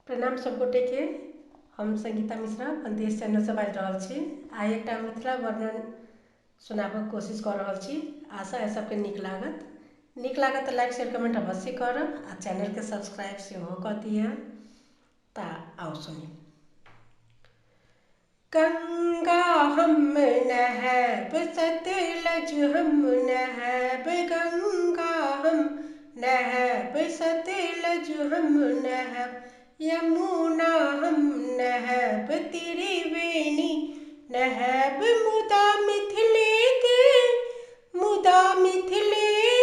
प्रणाम सब गोटे के। हम संगीता मिश्रा अपन देश चैनल से बाजि रहल छी। आइ एकटा मिथिला वर्णन सुनाबक कोशिश कर रहल छी। आशा है सबके नीक लागत तो लाइक शेयर कमेंट अवश्य करब आ चैनल के सब्सक्राइब सेहो कऽ दिअ। ता आओ सुनी। गंगा हम नहायब, सतलज हम नहायब, गंगा हम नहायब, सतलज हम नहायब, यमुना हम नहायब, त्रिवेणी नहायब, मुदा मिथिले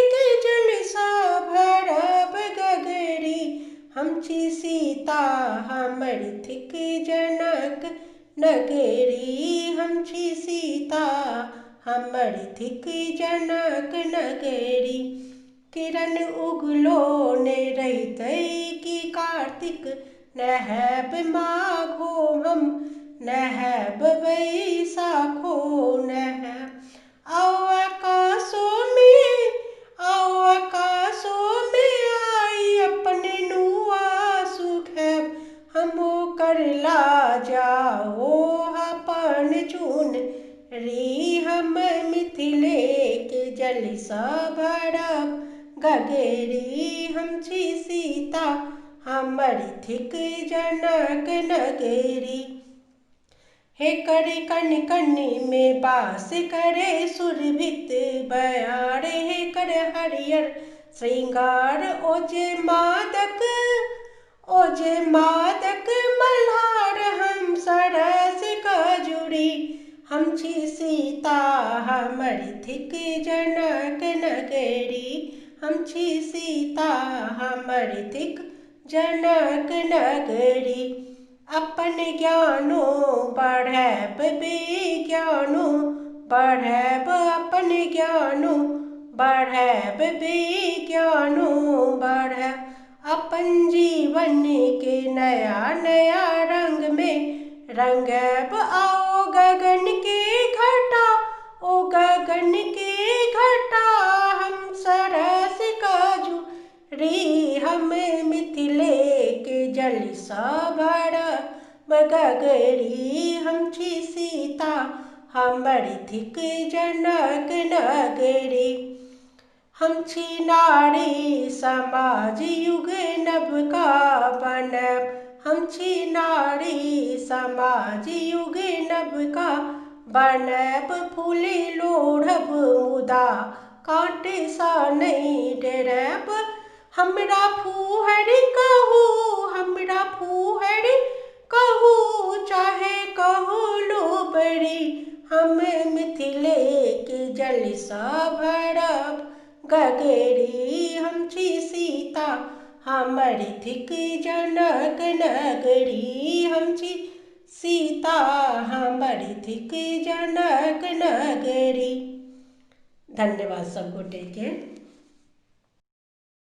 के जल सा भरब गगरी। हम छी सीता हमर थिक जनक नगरी, हम छी सीता हमर थिक जनक नगरी। किरण उगलो ने रहितै कि कार्तिक नहायब, माघो हम नहायब, बैसाखो नहायब, आओ आकाशो में आई अपने नुआ सुखायब, हमो करला जाओ अपन चुन री। हम मिथिले के जल सा भरब गगरी, हम छी सीता हमर थिक जनक नगरी। हे कर कन कन में बास करे सुरभित बयार, हे कर हरियर श्रृंगार ओजे मादक मल्हार, हम सरस खजुरी। हम छी सीता हमर थिक जनक नगरी, हम छी सीता हमर थिक जनक नगरी। अपन ज्ञानो बढ़ैब विज्ञानो बढ़ैब, अपन ज्ञानो बढ़ैब विज्ञानो बढ़ैब, अपन जीवन के नया नया रंग में रंगैब। आओ गगन के घटा हम सरस खजुरी, हम मिथिले के जल सा भरब गगरी। हम छी सीता हमर थिक जनक नगरी। हम छी नारी समाज युग नवका बनैब, हम छी नारी समाज युग नवका बनैब। फूल लोढ़ब मुदा काँट सा नहीं डरैब, हमरा फूहड़ कहू चाहे कहू लोबरी। हम मिथिले के जल सा भरब गगरी, हम छी सीता हमर थिक जनक नगरी, हम छी सीता हमर थिक जनक नगरी। धन्यवाद सब गोटे के।